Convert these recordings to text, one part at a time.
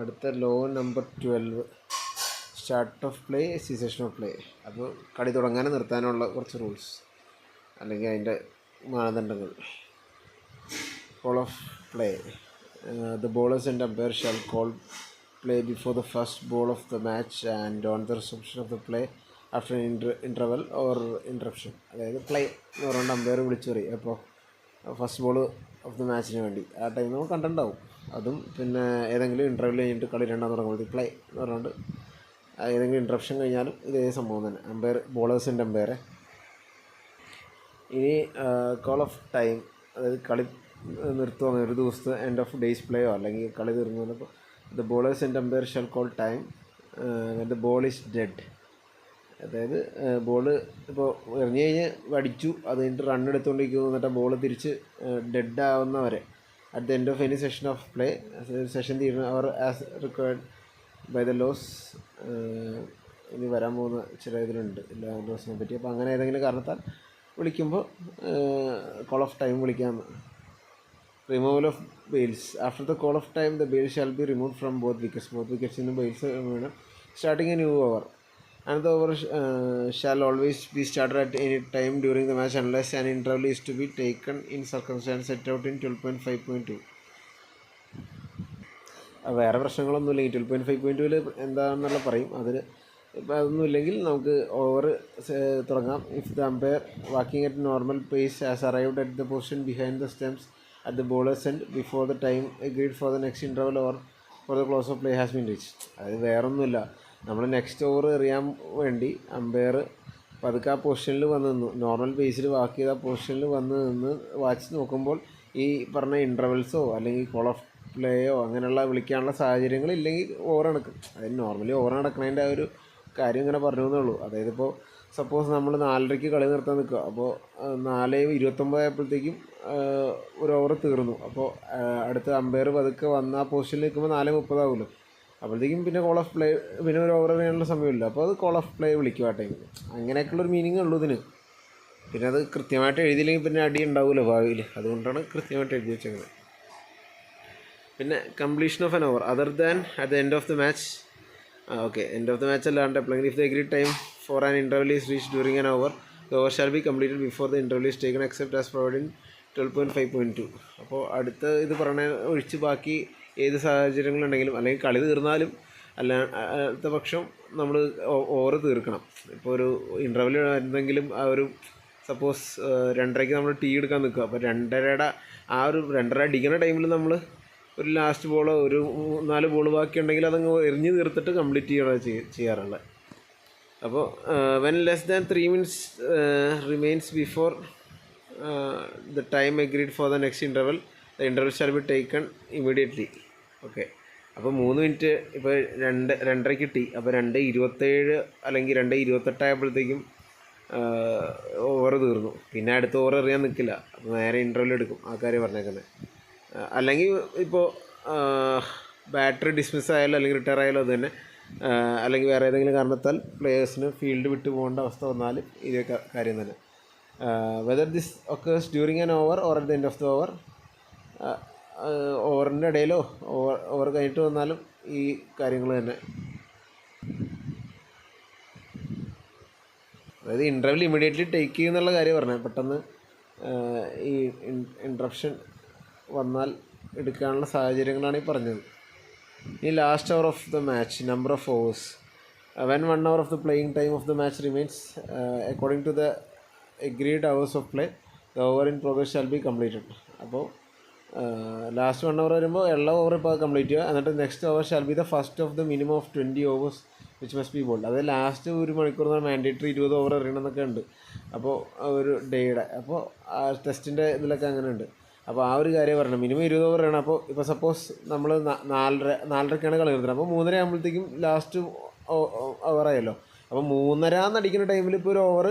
അടുത്ത law number 12, start of play, cessation of play. അപ്പോൾ കളി തുടങ്ങാനും നിർത്താനുള്ള കുറച്ച് റൂൾസ് അല്ലെങ്കിൽ അതിൻ്റെ മാനദണ്ഡങ്ങൾ. Call of play. The bowlers and umpire shall call play before the first ball of the match and on the reception of the play after interval or interruption. അതായത് play എന്ന് പറഞ്ഞുകൊണ്ട് അമ്പയർ വിളിച്ചു പറയും അപ്പോൾ first ball of the മാച്ചിന് വേണ്ടി. ആ time നമ്മൾ കണ്ടിട്ടുണ്ടാവും. അതും പിന്നെ ഏതെങ്കിലും ഇൻ്റർവ്യൂ കഴിഞ്ഞിട്ട് കളി രണ്ടാം തുടങ്ങുമ്പോൾ പ്ലേ എന്ന് പറഞ്ഞുകൊണ്ട് ഏതെങ്കിലും ഇൻട്രപ്ഷൻ കഴിഞ്ഞാലും ഇതേ സംഭവം തന്നെ. അമ്പയർ, ബോളേഴ്സിൻ്റെ അമ്പയറെ. ഇനി കോൾ ഓഫ് ടൈം, അതായത് കളി നിർത്തുവാണ് ഒരു ദിവസത്തെ എൻഡ് ഓഫ് ഡേയ്സ് പ്ലേയോ അല്ലെങ്കിൽ കളി തീർന്നു. The bowlers and umpire shall call time the ball is dead. അതായത് ബോള് ഇപ്പോൾ എറിഞ്ഞു കഴിഞ്ഞ് അടിച്ചു, അത് കഴിഞ്ഞിട്ട് റൺ എടുത്തുകൊണ്ടിരിക്കുന്നു, എന്നിട്ട് ബോൾ തിരിച്ച് ഡെഡ് ആവുന്നവരെ at the end of any session of play, session തീരുന്ന hour as required by the laws. ഇനി വരാൻ പോകുന്ന ചില ഇതിലുണ്ട് എല്ലാ ലോസിനെ പറ്റി. അപ്പോൾ അങ്ങനെ ഏതെങ്കിലും കാരണത്താൽ വിളിക്കുമ്പോൾ കോൾ ഓഫ് ടൈം വിളിക്കാമെന്ന്. Removal of bails. After the call of time the bail shall be remove from both വിക്കറ്റ്സിൽ നിന്ന് ബെയിൽസ് വേണം. Starting a new over. Another over shall always be started at any time during the match unless an interval is to be taken in circumstances set out in 12.5.2. വേറെ പ്രശ്നങ്ങളൊന്നുമില്ലെങ്കിൽ 12.5.2 എന്താണെന്നുള്ള പറയും. അതിൽ ഇപ്പം അതൊന്നുമില്ലെങ്കിൽ നമുക്ക് over തുടങ്ങാം. If the umpire walking at normal pace has arrived at the position behind the stumps at the bowlers end before the time agreed for the next interval or four the close of play has been reach. അത് വേറൊന്നുമില്ല, നമ്മൾ next over എറിയാൻ വേണ്ടി umpire പതുക്കെ ആ പൊസിഷനിൽ വന്ന് നിന്നു, നോർമൽ പേസിൽ വാക്ക് ചെയ്ത പൊസിഷനിൽ വന്ന് നിന്ന് വാച്ച് നോക്കുമ്പോൾ ഈ പറഞ്ഞ ഇൻ്റർവെൽസോ അല്ലെങ്കിൽ കോൾ ഓഫ് പ്ലേയോ അങ്ങനെയുള്ള വിളിക്കാനുള്ള സാഹചര്യങ്ങൾ ഇല്ലെങ്കിൽ ഓവർ നടക്കും. അതായത് നോർമലി ഓവർ നടക്കുന്നതിൻ്റെ ആ ഒരു കാര്യം ഇങ്ങനെ പറഞ്ഞു എന്നുള്ളൂ. അതായത് ഇപ്പോൾ സപ്പോസ് നമ്മൾ 4:30 കളി നിർത്താൻ നിൽക്കുക, അപ്പോൾ 4:29 ആയപ്പോഴത്തേക്കും ഒരു ഓവർ തീർന്നു. അപ്പോൾ അടുത്ത അമ്പയർ പതുക്കെ വന്ന് ആ പൊസിഷനിൽ നിൽക്കുമ്പോൾ 4:30 ആവുമല്ലോ. അപ്പോഴത്തേക്കും പിന്നെ കോൾ ഓഫ് പ്ലേ, പിന്നെ ഒരു ഓവർ ചെയ്യാനുള്ള സമയമില്ല. അപ്പോൾ അത് കോൾ ഓഫ് പ്ലേ വിളിക്കും ആ ടൈമിൽ. അങ്ങനെയൊക്കെയുള്ളൊരു മീനിങ് ഉള്ളൂ ഇതിന്. പിന്നെ അത് കൃത്യമായിട്ട് എഴുതിയില്ലെങ്കിൽ പിന്നെ അടി ഉണ്ടാവുമല്ലോ ഭാവിയിൽ, അതുകൊണ്ടാണ് കൃത്യമായിട്ട് എഴുതി വെച്ചത്. പിന്നെ completion of an over other than at the end of the match. Okay, end of the match അല്ലാണ്ട് എപ്പോഴെങ്കിലും if the agreed time for an interval is reach during an over the over shall be completed before the interval is taken except as provide in 12.5.2. അപ്പോൾ അടുത്ത ഇത് പറഞ്ഞ ഒഴിച്ച് ബാക്കി ഏത് സാഹചര്യങ്ങളുണ്ടെങ്കിലും അല്ലെങ്കിൽ കളി തീർന്നാലും അല്ലാത്ത പക്ഷം നമ്മൾ ഓവർ തീർക്കണം. ഇപ്പോൾ ഒരു ഇൻ്റർവെൽ എന്തെങ്കിലും ആ ഒരു സപ്പോസ് 2:30 നമ്മൾ ടീ എടുക്കാൻ നിൽക്കുക, അപ്പോൾ 2:30 ആ ഒരു 2:30 അടിക്കുന്ന ടൈമിൽ നമ്മൾ ഒരു ലാസ്റ്റ് ബോളോ ഒരു 4 ബോൾ ബാക്കിയുണ്ടെങ്കിൽ അതങ്ങ് എറിഞ്ഞ് തീർത്തിട്ട് കംപ്ലീറ്റ് ചെയ്യണം ചെയ്യാറുള്ളത്. അപ്പോൾ when less than 3 minutes remains before the time agreed for the next interval the interval shall be taken immediately. Okay, അപ്പോൾ 3 മിനിറ്റ് ഇപ്പോൾ 2:30 ടീ, അപ്പോൾ 2:27 അല്ലെങ്കിൽ 2:28 ആയപ്പോഴത്തേക്കും ഓവർ തീർന്നു. പിന്നെ അടുത്ത ഓവർ എറിയാൻ നിൽക്കില്ല, അപ്പോൾ നേരെ ഇൻ്റർവൽ എടുക്കും. ആ കാര്യം പറഞ്ഞേക്കുന്നത്. അല്ലെങ്കിൽ ഇപ്പോൾ ബാറ്ററി ഡിസ്മിസ് ആയാലോ അല്ലെങ്കിൽ റിട്ടയർ ആയാലോ അത് തന്നെ, അല്ലെങ്കിൽ വേറെ ഏതെങ്കിലും കാരണത്താൽ പ്ലേയേഴ്സിന് ഫീൽഡ് വിട്ട് പോകേണ്ട അവസ്ഥ വന്നാലും ഇതേ കാര്യം തന്നെ. Whether this occurs during an over or at the end of the over, ഓവറിൻ്റെ ഇടയിലോ ഓവർ കഴിഞ്ഞിട്ട് വന്നാലും ഈ കാര്യങ്ങൾ തന്നെ. അതായത് ഇൻ്റർവെൽ ഇമ്മീഡിയറ്റ്ലി ടേക്ക് ചെയ്യുന്നുള്ള കാര്യം പറഞ്ഞത്, പെട്ടെന്ന് ഈ ഇൻട്രപ്ഷൻ വന്നാൽ എടുക്കാനുള്ള സാഹചര്യങ്ങളാണ് ഈ പറഞ്ഞത്. ഈ last hour of the match, number of overs. When 1 hour of the playing time of the match remains according to the agreed hours of play the over in progress shall be completed. അപ്പോൾ last 1 hour വരുമ്പോൾ ഉള്ള over ഇപ്പോൾ complete ചെയ്യുക. എന്നിട്ട് next over shall be the first of the minimum of 20 overs which must be bowled. അത് last 1 മണിക്കൂർ mandatory 20 over എറിയണമെന്നൊക്കെ ഉണ്ട്. അപ്പോൾ ഒരു ഡേയുടെ, അപ്പോൾ ആ ടെസ്റ്റിൻ്റെ ഇതിലൊക്കെ അങ്ങനെ ഉണ്ട്. അപ്പോൾ ആ ഒരു കാര്യം പറയണം, മിനിമം 20 ഓവർ വേണം. അപ്പോൾ ഇപ്പോൾ സപ്പോസ് നമ്മൾ 4:30 കളി നിർത്തുന്നത്, അപ്പോൾ 3:30 ആകുമ്പോഴത്തേക്കും ലാസ്റ്റ് ഓവറായല്ലോ. അപ്പോൾ 3:30 അടിക്കുന്ന ടൈമിൽ ഇപ്പോൾ ഒരു ഓവർ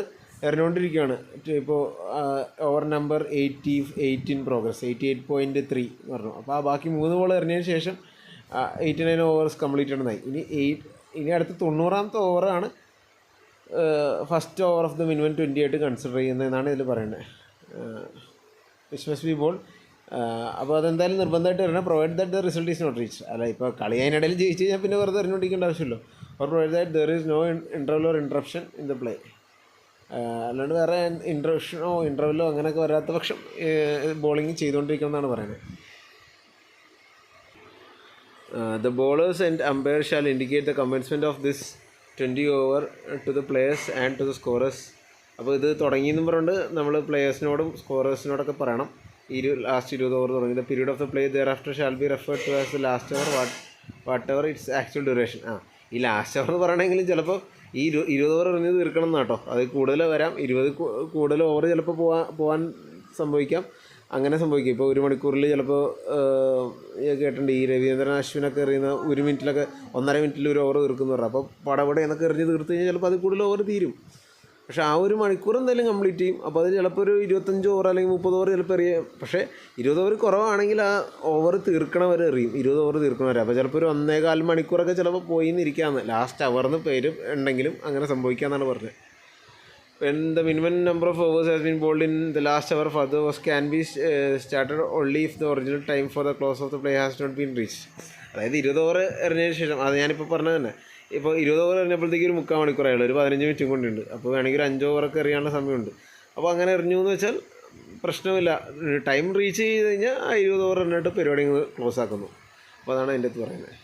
എറിഞ്ഞുകൊണ്ടിരിക്കുകയാണ്. ഇപ്പോൾ ഓവർ നമ്പർ 18 പ്രോഗ്രസ് 88.3 എന്ന് പറഞ്ഞു. അപ്പോൾ ആ ബാക്കി 3 ബോൾ എറിഞ്ഞതിന് ശേഷം 89 ഓവേഴ്സ് കംപ്ലീറ്റ് ആണെന്നായി. ഇനി അടുത്ത 90ാമത്തെ ഓവറാണ് first over of the minimum 20 ആയിട്ട് കൺസിഡർ ചെയ്യുന്നതെന്നാണ് ഇതിൽ പറയുന്നത്. വിച്ച് മസ്റ്റ് ബി ബോൾ അപ്പോൾ അതെന്തായാലും നിർബന്ധമായിട്ട് വരണം. Provide that the result is not reach. അല്ല ഇപ്പോൾ കളി അതിനിടയിൽ ജയിച്ച് കഴിഞ്ഞാൽ പിന്നെ വെറുതെ എറിഞ്ഞുകൊണ്ടിരിക്കേണ്ട ആവശ്യമില്ലോ. Or provide that there is no interval or interruption in the play. അല്ലാണ്ട് വേറെ ഇൻ്റർവെല്ലോ അങ്ങനെയൊക്കെ വരാത്ത പക്ഷം ബോളിംഗ് ചെയ്തുകൊണ്ടിരിക്കണം എന്നാണ് പറയുന്നത്. The bowlers and umpire shall indicate the commencement of this 20 over to the players and to the scorers. അപ്പോൾ ഇത് തുടങ്ങിയെന്നും പറഞ്ഞുകൊണ്ട് നമ്മൾ പ്ലേയേഴ്സിനോടും സ്കോറേഴ്സിനോടൊക്കെ പറയണം. ലാസ്റ്റ് 20 ഓവർ തുടങ്ങി. The period of the play thereafter shall be referred to as the last over whatever its actual duration. ഈ last over എന്ന് പറയണമെങ്കിലും ചിലപ്പോൾ ഈ 20 ഓവർ എറിഞ്ഞ് തീർക്കണം എന്നാട്ടോ. അത് കൂടുതൽ വരാം. 20 കൂടുതൽ ഓവർ ചിലപ്പോൾ പോകാൻ സംഭവിക്കാം. അങ്ങനെ സംഭവിക്കും. ഇപ്പോൾ 1 മണിക്കൂറിൽ ചിലപ്പോൾ കേട്ടിട്ടുണ്ട് ഈ രവീന്ദ്രൻ അശ്വിനൊക്കെ എറിയുന്ന 1 മിനിറ്റിലൊക്കെ 1.5 മിനിറ്റിൽ ഒരു ഓവർ തീർക്കുന്നു പറഞ്ഞു. അപ്പോൾ പടപടെ എന്നൊക്കെ എറിഞ്ഞ് തീർത്ത് കഴിഞ്ഞാൽ ചിലപ്പോൾ അത് കൂടുതൽ ഓവർ തീരും. പക്ഷേ ആ 1 മണിക്കൂർ എന്തായാലും കംപ്ലീറ്റ് ചെയ്യും. അപ്പോൾ അത് ചിലപ്പോൾ ഒരു 25 ഓവർ അല്ലെങ്കിൽ 30 ഓവർ ചിലപ്പോൾ എറിയാം. പക്ഷേ 20 ഓവർ കുറവാണെങ്കിൽ ആ ഓവർ തീർക്കണവരെ എറിയും. 20 ഓവർ തീർക്കണവരെ. അപ്പോൾ ചിലപ്പോൾ ഒരു 1.25 മണിക്കൂറൊക്കെ ചിലപ്പോൾ പോയി എന്നിരിക്കാമെന്ന് ലാസ്റ്റ് അവർന്ന് പേര് ഉണ്ടെങ്കിലും അങ്ങനെ സംഭവിക്കാമെന്നാണ് പറഞ്ഞത്. When the minimum number of overs has been bowled in the last hour, further overs can be started only if the original time for the close of the play has not been reached. അതായത് 20 over എറിഞ്ഞതിന് ശേഷം, അത് ഞാനിപ്പോൾ പറഞ്ഞത് തന്നെ, ഇപ്പോൾ 20 over എറിഞ്ഞപ്പോഴത്തേക്ക് ഒരു 3/4 മണിക്കൂറായുള്ളൂ, ഒരു 15 മിനിറ്റും കൊണ്ടുണ്ട്. അപ്പോൾ വേണമെങ്കിൽ ഒരു 5 ഓവറൊക്കെ എറിയാനുള്ള സമയമുണ്ട്. അപ്പോൾ അങ്ങനെ എറിഞ്ഞു എന്ന് വെച്ചാൽ പ്രശ്നമില്ല. ടൈം റീച്ച് ചെയ്ത് കഴിഞ്ഞാൽ ആ 20 ഓവർ എറിഞ്ഞിട്ട് പരിപാടി ക്ലോസ് ആക്കുന്നു. അപ്പോൾ അതാണ് അതിൻ്റെ അടുത്ത് പറയുന്നത്.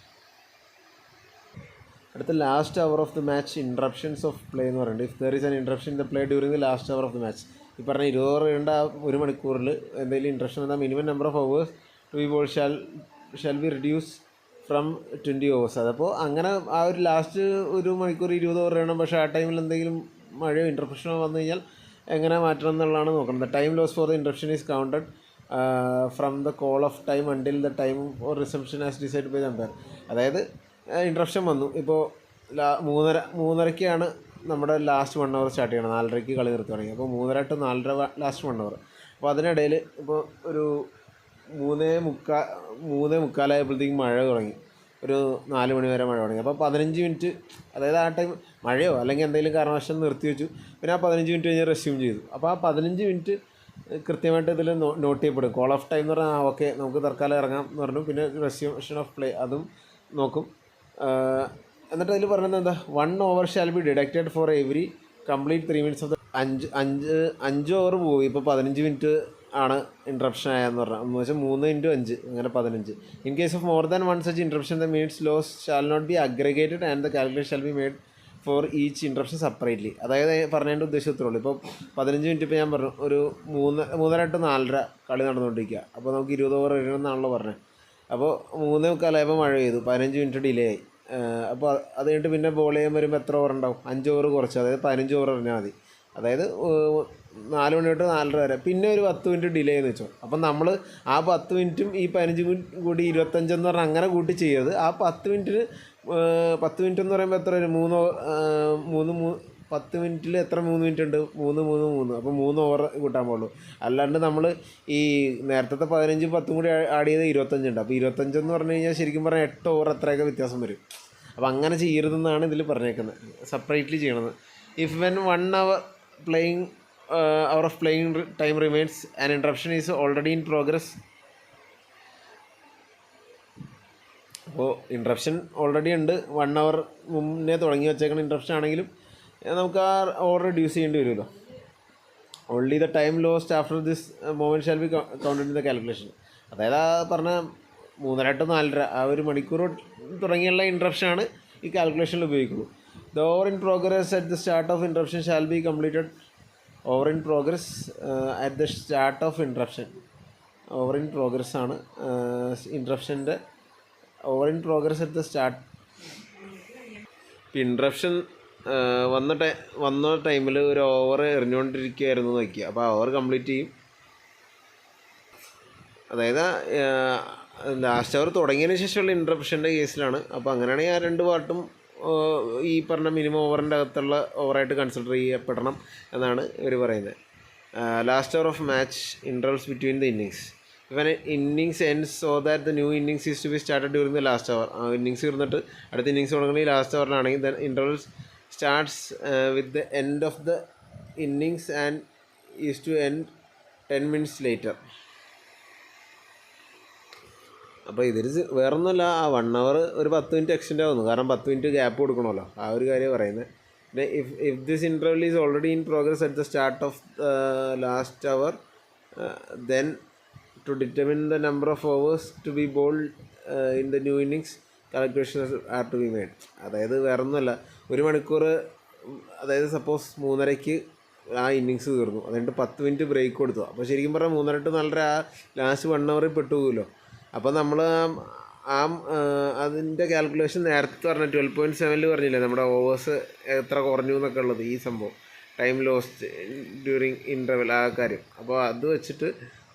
അടുത്ത last hour of the match interruptions of play എന്ന് പറയുന്നത്. If there is an interruption in the play during the last hour of the match. ഈ പറഞ്ഞ 20 ഓവർ എറിയേണ്ട 1 മണിക്കൂറിൽ എന്തെങ്കിലും ഇൻട്രപ്ഷൻ എന്നാൽ minimum number of overs to be bowled shall be reduce from 20 overs. അതപ്പോൾ അങ്ങനെ ആ ഒരു ലാസ്റ്റ് 1 മണിക്കൂർ 20 ഓവർ എറിയണം. പക്ഷേ ആ ടൈമിൽ എന്തെങ്കിലും മഴയോ ഇൻട്രപ്ഷനോ വന്നു കഴിഞ്ഞാൽ എങ്ങനെ മാറ്റണം എന്നുള്ളതാണ് നോക്കുന്നത്. The time loss for the interruption is counted from the call of time until the time for resumption as decide by the umpire. അതായത് ഇൻട്രപ്ഷൻ വന്നു. ഇപ്പോൾ 3:30-3:30ക്കാണ് നമ്മുടെ ലാസ്റ്റ് 1 അവർ സ്റ്റാർട്ട് ചെയ്യണം. 4:30ക്ക് കളി നിർത്തി തുടങ്ങി. അപ്പോൾ 3:30 to 4:30 ലാസ്റ്റ് 1 അവർ. അപ്പോൾ അതിനിടയിൽ ഇപ്പോൾ ഒരു 3:45 മഴ തുടങ്ങി. ഒരു 4 മണി വരെ മഴ തുടങ്ങി. അപ്പോൾ 15 മിനിറ്റ്, അതായത് ആ ടൈം മഴയോ അല്ലെങ്കിൽ എന്തെങ്കിലും കാരണവശാൽ നിർത്തി വെച്ചു. പിന്നെ ആ 15 മിനിറ്റ് കഴിഞ്ഞ് റെസ്യൂം ചെയ്തു. അപ്പോൾ ആ 15 മിനിറ്റ് കൃത്യമായിട്ട് ഇതിൽ നോട്ട് ചെയ്യപ്പെടും. കോൾ ഓഫ് ടൈം എന്ന് പറഞ്ഞാൽ ഓക്കെ നമുക്ക് തൽക്കാലം ഇറങ്ങാം എന്ന് പറഞ്ഞു. പിന്നെ റെസ്യൂഷൻ ഓഫ് പ്ലേ അതും നോക്കും. എന്നിട്ട് അതിൽ പറഞ്ഞത് എന്താ, 1 over shall be deducted four every complete 3 minutes of the 5 over പോയി. ഇപ്പോൾ 15 മിനിറ്റ് ആണ് ഇൻട്രപ്ഷൻ ആയെന്ന് പറഞ്ഞാൽ എന്ന് വെച്ചാൽ 3 × 5 അങ്ങനെ 15. In case of more than 1 such interruption the minutes lost shall not be aggregated and the calculation shall be made for each interruption separately. അതായത് പറഞ്ഞതിൻ്റെ ഉദ്ദേശത്തിലുള്ളൂ. ഇപ്പോൾ 15 മിനിറ്റ് ഇപ്പോൾ ഞാൻ പറഞ്ഞു ഒരു 3:30 to 4:30 കളി നടന്നുകൊണ്ടിരിക്കുക. അപ്പോൾ നമുക്ക് 20 ഓവർ എഴുതണമെന്നാണല്ലോ പറഞ്ഞത്. അപ്പോൾ 3:45 മഴ പെയ്തു, 15 മിനിറ്റ് ഡിലേ ആയി. അപ്പോൾ അത് കഴിഞ്ഞിട്ട് പിന്നെ ബോൾ ചെയ്യാൻ വരുമ്പോൾ എത്ര ഓവർ ഉണ്ടാവും? 5 ഓവർ കുറച്ച്, അതായത് 15 ഓവർ എറിഞ്ഞാൽ മതി. അതായത് 4 മണി തൊട്ട് 4:30 വരെ. പിന്നെ ഒരു 10 മിനിറ്റ് ഡിലേ എന്ന് വെച്ചോ. അപ്പം നമ്മൾ ആ 10 മിനിറ്റും ഈ 15 മിനിറ്റ് കൂടി 25 എന്ന് പറഞ്ഞാൽ അങ്ങനെ കൂട്ടി ചെയ്യരുത്. ആ 10 മിനിറ്റിന് 10 മിനിറ്റ് എന്ന് പറയുമ്പോൾ എത്ര വരും? 10 മിനിറ്റിൽ എത്ര 3 മിനിറ്റ് ഉണ്ട്? 3. അപ്പോൾ 3 ഓവർ കൂട്ടാൻ പാടുള്ളൂ. അല്ലാണ്ട് നമ്മൾ ഈ നേരത്തെ 15 10 കൂടി ആഡ് ചെയ്ത് 25 ഉണ്ട്. അപ്പോൾ 25 എന്ന് പറഞ്ഞു കഴിഞ്ഞാൽ ശരിക്കും പറഞ്ഞാൽ 8 ഓവർ അത്രയൊക്കെ വ്യത്യാസം വരും. അപ്പോൾ അങ്ങനെ ചെയ്യരുതെന്നാണ് ഇതിൽ പറഞ്ഞേക്കുന്നത്. സെപ്പറേറ്റ്ലി ചെയ്യണത്. If when 1 hour playing hour of playing time remains and interruption is already in progress. അപ്പോൾ ഇൻട്രപ്ഷൻ ഓൾറെഡി ഉണ്ട്. 1 അവർ മുന്നേ തുടങ്ങി വെച്ചേക്കുന്ന ഇൻട്രപ്ഷൻ ആണെങ്കിലും നമുക്ക് ആ ഓവർ റിഡ്യൂസ് ചെയ്യേണ്ടി വരുമല്ലോ. Only the time lost after this moment shall be counted in the calculation. അതായത് ആ പറഞ്ഞ 3:30 to 4:30 ആ 1 മണിക്കൂർ തുടങ്ങിയുള്ള ഇൻട്രപ്ഷനാണ് ഈ കാൽക്കുലേഷനിൽ ഉപയോഗിക്കുന്നത്. The over in progress at the start of interruption shall be completed. Over in progress at the start of interruption. Over in progress ആണ് ഇൻട്രപ്ഷൻ്റെ over in progress at the start. Interruption വന്ന ടൈമിൽ ഒരു ഓവർ എറിഞ്ഞുകൊണ്ടിരിക്കുകയായിരുന്നു നോക്കുക. അപ്പോൾ ആ over complete ചെയ്യും. അതായത് ലാസ്റ്റ് അവർ തുടങ്ങിയതിന് ശേഷമുള്ള ഇൻട്രപ്ഷൻ്റെ കേസിലാണ്. അപ്പോൾ അങ്ങനെയാണെങ്കിൽ ആ 2 പാർട്ടും ഈ പറഞ്ഞ മിനിമം ഓവറിൻ്റെ അകത്തുള്ള ഓവറായിട്ട് കൺസിഡർ ചെയ്യപ്പെടണം എന്നാണ് ഇവർ പറയുന്നത്. Last over of match intervals between the innings. If an innings ends so that the new innings is to be started during the last hour. ആ ഇന്നിങ്സ് ഇരുന്നിട്ട് അടുത്ത ഇന്നിങ്സ് തുടങ്ങണമെങ്കിൽ ലാസ്റ്റ് ഓവറിലാണെങ്കിൽ the intervals starts with the end of the innings and is to end 10 minutes later. അപ്പോൾ ഇതിൽ വേറൊന്നുമല്ല, ആ 1 hour ഒരു 10 മിനിറ്റ് എക്സ്റ്റെൻഡ് ആവുന്നു, കാരണം 10 മിനിറ്റ് ഗ്യാപ്പ് കൊടുക്കണമല്ലോ, ആ ഒരു കാര്യം പറയുന്നത്. പിന്നെ if this interval is already in progress at the start of last hour, then to determine the number of overs to be bowled in the new innings calculations are to be made. അതായത് വേറൊന്നുമല്ല, 1 മണിക്കൂർ, അതായത് suppose 3:30 ആ innings തീർന്നു, അതുകൊണ്ട് 10 minute break കൊടുത്തു. അപ്പോൾ ശരിക്കും പറഞ്ഞാൽ 3:30 to 4:30 ആ ലാസ്റ്റ് 1 hour പെട്ടുപോകുമല്ലോ. അപ്പോൾ നമ്മൾ അതിൻ്റെ കാൽക്കുലേഷൻ നേരത്തെ പറഞ്ഞ 12.7 പറഞ്ഞില്ലേ, നമ്മുടെ ഓവേഴ്സ് എത്ര കുറഞ്ഞു എന്നൊക്കെ ഉള്ളത്, ഈ സംഭവം ടൈം ലോസ്റ്റ് ഡ്യൂറിങ് ഇൻ്റർവെൽ, ആ കാര്യം. അപ്പോൾ അത് വെച്ചിട്ട്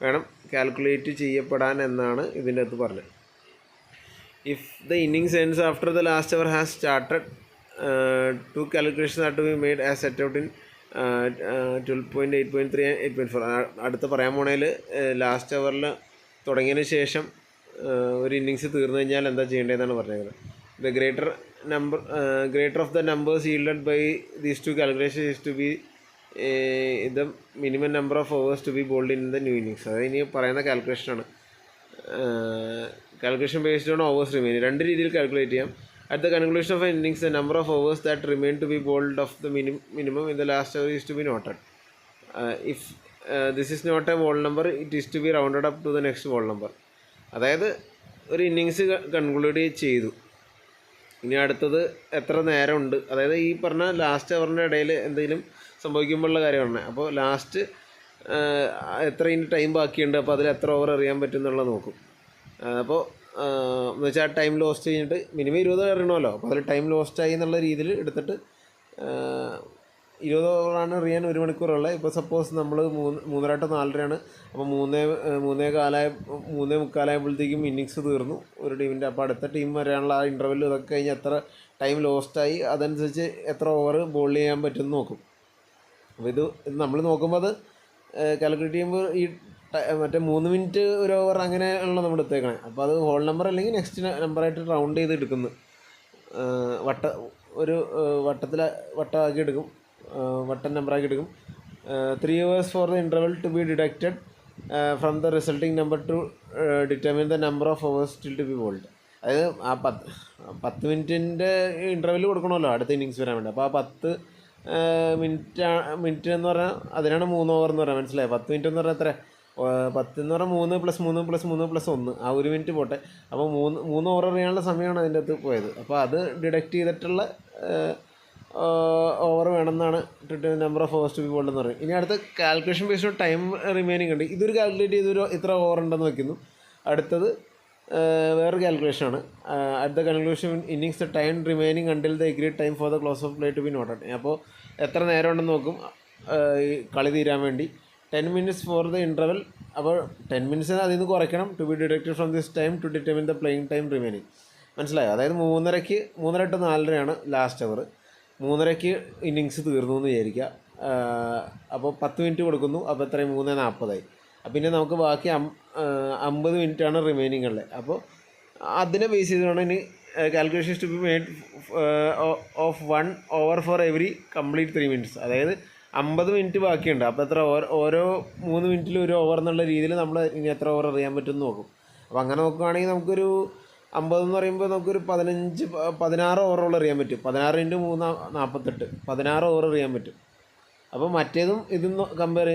വേണം കാൽക്കുലേറ്റ് ചെയ്യപ്പെടാൻ എന്നാണ് ഇതിൻ്റെ അകത്ത് പറഞ്ഞത്. If the innings ends after the last hour has started, 2 calculations are to be made as set out in 12.8.3 and 8.4. അടുത്ത് പറയാൻ പോണേൽ ലാസ്റ്റ് അവറിൽ തുടങ്ങിയതിന് ശേഷം ഒരു ഇന്നിങ്സ് തീർന്നു കഴിഞ്ഞാൽ എന്താ ചെയ്യേണ്ടതെന്നാണ് പറഞ്ഞത്. The greater of the numbers yielded by these 2 calculations is to be the minimum number of overs to be bowled in the new innings. അതായത് ഇനി പറയുന്ന കാൽക്കുലേഷനാണ്. Calculation based on overs remain. 2 രീതിയിൽ കാൽക്കുലേറ്റ് ചെയ്യാം. At the conclusion of an innings, the number of overs that remain to be bowled of the minimum in the last over is to be noted. If this is not a whole number, it is to be rounded up to the next whole number. അതായത് ഒരു innings conclude ചെയ്തു, ഇനി അടുത്തത് എത്ര നേരമുണ്ട്, അതായത് ഈ പറഞ്ഞ last അവറിൻ്റെ ഇടയിൽ എന്തെങ്കിലും സംഭവിക്കുമ്പോഴുള്ള കാര്യമാണ്. അപ്പോൾ ലാസ്റ്റ് എത്ര ഇനി ടൈം ബാക്കിയുണ്ട്, അപ്പോൾ അതിൽ എത്ര ഓവർ എറിയാൻ പറ്റും എന്നുള്ളത് നോക്കും. അപ്പോൾ എന്ന് വെച്ചാൽ ടൈം ലോസ്റ്റ് കഴിഞ്ഞിട്ട് മിനിമം 20 എറിയണമല്ലോ, അപ്പോൾ അതിൽ ടൈം ലോസ്റ്റായി എന്നുള്ള രീതിയിൽ എടുത്തിട്ട് 20 ഓവറാണ് എറിയാൻ 1 മണിക്കൂറുള്ളത്. ഇപ്പോൾ സപ്പോസ് നമ്മൾ 3:30 to 4:30 അപ്പോൾ 3:45 ഇന്നിങ്സ് തീർന്നു ഒരു ടീമിൻ്റെ. അപ്പോൾ അടുത്ത ടീം വരാനുള്ള ആ ഇൻ്റർവെൽ ഇതൊക്കെ കഴിഞ്ഞ് എത്ര ടൈം ലോസ്റ്റായി, അതനുസരിച്ച് എത്ര ഓവർ ബോൾ ചെയ്യാൻ പറ്റുമെന്ന് നോക്കും. അപ്പോൾ ഇത് നമ്മൾ നോക്കുമ്പോൾ അത് കാൽക്കുലേറ്റ് ചെയ്യുമ്പോൾ ഈ മറ്റേ 3 മിനിറ്റ് 1 ഓവർ അങ്ങനെയുള്ള നമ്മൾ എടുത്തേക്കണേ. അപ്പോൾ അത് ഹോൾ നമ്പർ അല്ലെങ്കിൽ നെക്സ്റ്റ് നമ്പറായിട്ട് റൗണ്ട് ചെയ്ത് എടുക്കുന്നു, വട്ടമാക്കി എടുക്കും, വട്ടം നമ്പറാക്കി എടുക്കും. 3 hours for the interval to be deducted from the resulting number to determine the number of overs still to be bowled. അതായത് ആ 10 മിനിറ്റിൻ്റെ ഇൻ്റർവെൽ കൊടുക്കണമല്ലോ അടുത്ത ഇന്നിങ്സ് വരാൻ വേണ്ടി. അപ്പോൾ ആ 10 മിനിറ്റ് എന്ന് പറഞ്ഞാൽ അതിനാണ് 3 ഓവർ എന്ന് പറയാം. മനസ്സിലായി? 10 മിനിറ്റ് എന്ന് പറഞ്ഞാൽ എത്ര, 10 എന്ന് പറഞ്ഞാൽ 3+3+3+1, ആ 1 മിനിറ്റ് പോട്ടെ. അപ്പോൾ 3 ഓവർ എറിയാനുള്ള സമയമാണ് അതിൻ്റെ അകത്ത് പോയത്. അപ്പോൾ അത് ഡിഡക്റ്റ് ചെയ്തിട്ടുള്ള ഓവർ വേണമെന്നാണ് number of overs to be bowled എന്ന് പറയുന്നത്. ഇനി അടുത്ത കാൽക്കുലേഷൻ ബേസ്ഡ് ടൈം റിമൈനിങ് ഉണ്ട്. ഇതൊരു കാൽക്കുലേറ്റ് ചെയ്തൊരു ഇത്ര ഓവർ ഉണ്ടെന്ന് വയ്ക്കുന്നു. അടുത്തത് വേറൊരു കാൽക്കുലേഷനാണ്. At the conclusion innings the time remaining until the agreed time for the close of play to be noted. അപ്പോൾ എത്ര നേരം ഉണ്ടെന്ന് നോക്കും ഈ കളി തീരാൻ വേണ്ടി. 10 minutes ഫോർ ദ ഇൻ്റർവെൽ. അപ്പോൾ 10 minutes അതിൽ നിന്ന് കുറയ്ക്കണം. To be deducted from this time to determine the playing time remaining. മനസ്സിലായോ? അതായത് 3:30 to 4:30 ലാസ്റ്റ് അവർ. 3:30 ഇന്നിങ്സ് തീർന്നു എന്ന് വിചാരിക്കുക. അപ്പോൾ 10 മിനിറ്റ് കൊടുക്കുന്നു. അപ്പോൾ എത്രയും 3:40. പിന്നെ നമുക്ക് ബാക്കി 50 മിനിറ്റാണ് റിമൈനിങ് ഉള്ളത്. അപ്പോൾ അതിനെ ബേസ് ചെയ്തുകൊണ്ട് ഇനി calculations to be made of 1 over for every complete 3 minutes. അതായത് 50 മിനിറ്റ് ബാക്കിയുണ്ട്. അപ്പോൾ എത്ര ഓരോ 3 മിനിറ്റിൽ 1 ഓവർ എന്നുള്ള രീതിയിൽ നമ്മൾ ഇനി എത്ര ഓവർ അറിയാൻ പറ്റുമെന്ന് നോക്കും. അപ്പോൾ അങ്ങനെ നോക്കുകയാണെങ്കിൽ നമുക്കൊരു 50 എന്ന് പറയുമ്പോൾ നമുക്കൊരു 16 ഓവറോളം അറിയാൻ പറ്റും. 16 × 3 48, 16 ഓവർ അറിയാൻ പറ്റും. അപ്പോൾ മറ്റേതും ഇതും compare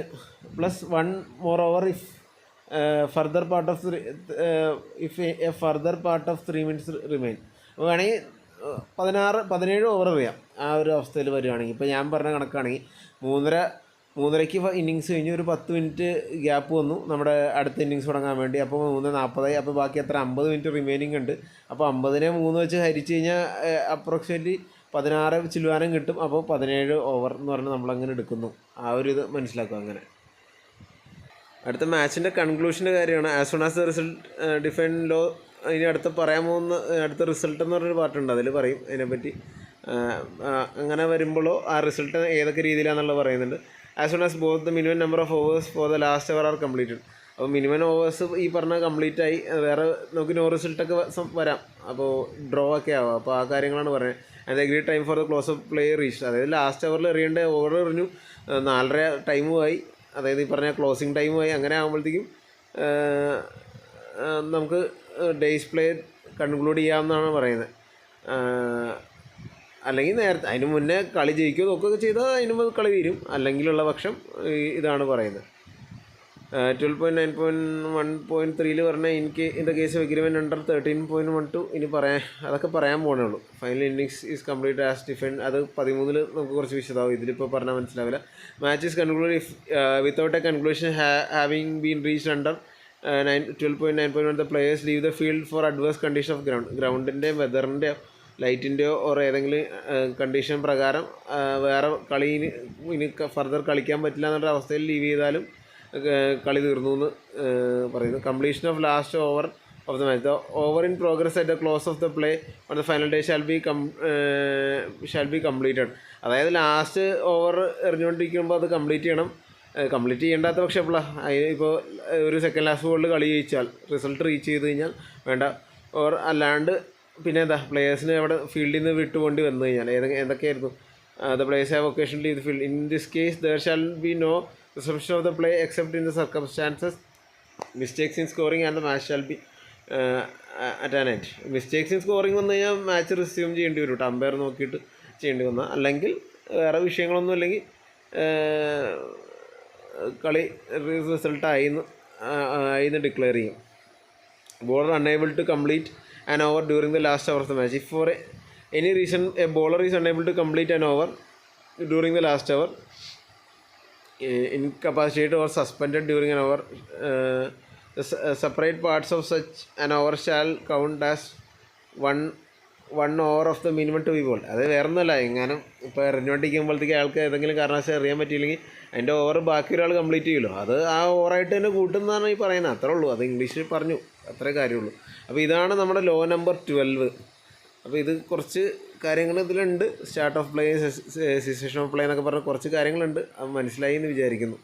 plus 1 more over if further part of 3 minutes remain. അപ്പോൾ വേണമെങ്കിൽ 17 ഓവർ അറിയാം ആ ഒരു അവസ്ഥയിൽ വരികയാണെങ്കിൽ. ഇപ്പോൾ ഞാൻ പറഞ്ഞ കണക്കാണെങ്കിൽ 3:30 ഇന്നിങ്സ് കഴിഞ്ഞ് ഒരു 10 മിനിറ്റ് ഗ്യാപ്പ് വന്നു നമ്മുടെ അടുത്ത ഇന്നിങ്സ് തുടങ്ങാൻ വേണ്ടി. അപ്പോൾ 3:40. അപ്പോൾ ബാക്കി എത്ര 50 മിനിറ്റ് റിമൈനിങ് ഉണ്ട്. അപ്പോൾ 50നെ 3 വെച്ച് ഹരിച്ച് കഴിഞ്ഞാൽ അപ്രോക്സിമേറ്റ്ലി 16 ചില്ലുവാനം കിട്ടും. അപ്പോൾ 17 ഓവർ എന്ന് പറഞ്ഞാൽ നമ്മളങ്ങനെ എടുക്കുന്നു. ആ ഒരു ഇത് മനസ്സിലാക്കും. അങ്ങനെ അടുത്ത മാച്ചിൻ്റെ കൺക്ലൂഷൻ്റെ കാര്യമാണ്. As soon as the result define low. ഇനി അടുത്ത പറയാൻ പോകുന്ന അടുത്ത റിസൾട്ട് എന്ന് പറഞ്ഞൊരു പാർട്ടുണ്ട്, അതിൽ പറയും അതിനെപ്പറ്റി. അങ്ങനെ വരുമ്പോഴോ ആ റിസൾട്ട് ഏതൊക്കെ രീതിയിലാണെന്നുള്ളത് പറയുന്നുണ്ട്. As soon as both the minimum number of overs for the last hour are completed. അപ്പോൾ മിനിമം ഓവേഴ്സ് ഈ പറഞ്ഞ കംപ്ലീറ്റ് ആയി. വേറെ നമുക്ക് നോ റിസൾട്ടൊക്കെ വരാം, അപ്പോൾ ഡ്രോ ഒക്കെ ആവാം. അപ്പോൾ ആ കാര്യങ്ങളാണ് പറയുന്നത്. And agreed time for the close of play reach. അതായത് ലാസ്റ്റ് അവറിൽ എറിയേണ്ട ഓവർ എറിഞ്ഞു, 4:30 ടൈമുമായി, അതായത് ഈ പറഞ്ഞ ക്ലോസിങ് ടൈമുമായി. അങ്ങനെ ആകുമ്പോഴത്തേക്കും നമുക്ക് ഡേയ്സ് പ്ലേ കൺക്ലൂഡ് ചെയ്യാമെന്നാണ് പറയുന്നത്. അല്ലെങ്കിൽ നേരത്തെ അതിന് മുന്നേ കളി ജയിക്കുകയോ നോക്കുകയൊക്കെ ചെയ്താൽ അതിന് മുമ്പ് കളി തീരും. അല്ലെങ്കിലുള്ള പക്ഷം ഇതാണ് പറയുന്നത്. 12.9.1.3 പറഞ്ഞാൽ in the case of agreement under 13.12 ഇനി അതൊക്കെ പറയാൻ പോകണേ ഉള്ളൂ. Final innings is complete as defined. അത് 13 നമുക്ക് കുറച്ച് വിശദമാവും, ഇതിലിപ്പോൾ പറഞ്ഞാൽ മനസ്സിലാവില്ല. Match is conclude if without a conclusion having been reached under 12.9.1 the players leave the field for adverse condition of ഗ്രൗണ്ടിൻ്റെ വെതറിൻ്റെ ലൈറ്റിൻ്റെയോ ഓർ ഏതെങ്കിലും കണ്ടീഷൻ പ്രകാരം വേറെ ഇനി ഫർദർ കളിക്കാൻ പറ്റില്ല എന്നുള്ള അവസ്ഥയിൽ ലീവ് ചെയ്താലും കളി തീർന്നു എന്ന് പറയുന്നു. Completion of last over of the match. The over in progress at the close of the play on the final day shall be completed. അതായത് ലാസ്റ്റ് ഓവർ എറിഞ്ഞുകൊണ്ടിരിക്കുമ്പോൾ അത് കംപ്ലീറ്റ് ചെയ്യണം. കംപ്ലീറ്റ് ചെയ്യേണ്ടാത്ത പക്ഷേ ഇപ്പോൾ ഒരു സെക്കൻഡ് ലാസ്റ്റ് ബോളിൽ കളി ജയിച്ചാൽ റിസൾട്ട് റീച്ച് ചെയ്ത് കഴിഞ്ഞാൽ വേണ്ട. ഓർ അല്ലാണ്ട് പിന്നെ പ്ലേയേഴ്സിന് അവിടെ ഫീൽഡിൽ നിന്ന് വിട്ടുകൊണ്ട് വന്നു കഴിഞ്ഞാൽ എന്തൊക്കെയായിരുന്നു the players have occasion leave the field. In this case there shall be no resumption of the play except in the circumstances mistakes in scoring and the match shall be at an end. Mistakes in scoring വന്നു കഴിഞ്ഞാൽ match resume ചെയ്യേണ്ടി വരും, umpire നോക്കിയിട്ട് ചെയ്യേണ്ടി വന്നാൽ. അല്ലെങ്കിൽ വേറെ വിഷയങ്ങളൊന്നും അല്ലെങ്കിൽ കളി റിസൾട്ടായിന്ന് ഡിക്ലെയർ ചെയ്യും. Bowler unable to complete an over during the last hour of the match. If for any reason a bowler is unable to complete an over during the last hour, incapacitated or suspended during an over, separate parts of such an over shall count as one over of the minimum to be bowled. അത് വേറെ ഒന്നുമല്ല, എങ്ങാനും ഇപ്പോൾ എറിഞ്ഞുകൊണ്ടിരിക്കുമ്പോഴത്തേക്ക് ആൾക്ക് ഏതെങ്കിലും കാരണവശാൽ എറിയാൻ പറ്റിയില്ലെങ്കിൽ അതിൻ്റെ ഓവർ ബാക്കി ഒരാൾ കംപ്ലീറ്റ് ചെയ്യുമല്ലോ, അത് ആ ഓവറായിട്ട് തന്നെ കൂട്ടുന്നതാണ് ഈ പറയുന്നത്. അത്രേ ഉള്ളൂ, അത് ഇംഗ്ലീഷിൽ പറഞ്ഞു, അത്രേ കാര്യമുള്ളൂ. അപ്പോൾ ഇതാണ് നമ്മുടെ ലോ നമ്പർ 12. അപ്പോൾ ഇത് കുറച്ച് കാര്യങ്ങൾ ഇതിലുണ്ട്. Start of play, cessation of play എന്നൊക്കെ പറഞ്ഞ കുറച്ച് കാര്യങ്ങളുണ്ട്. അത് മനസ്സിലായി എന്ന് വിചാരിക്കുന്നു.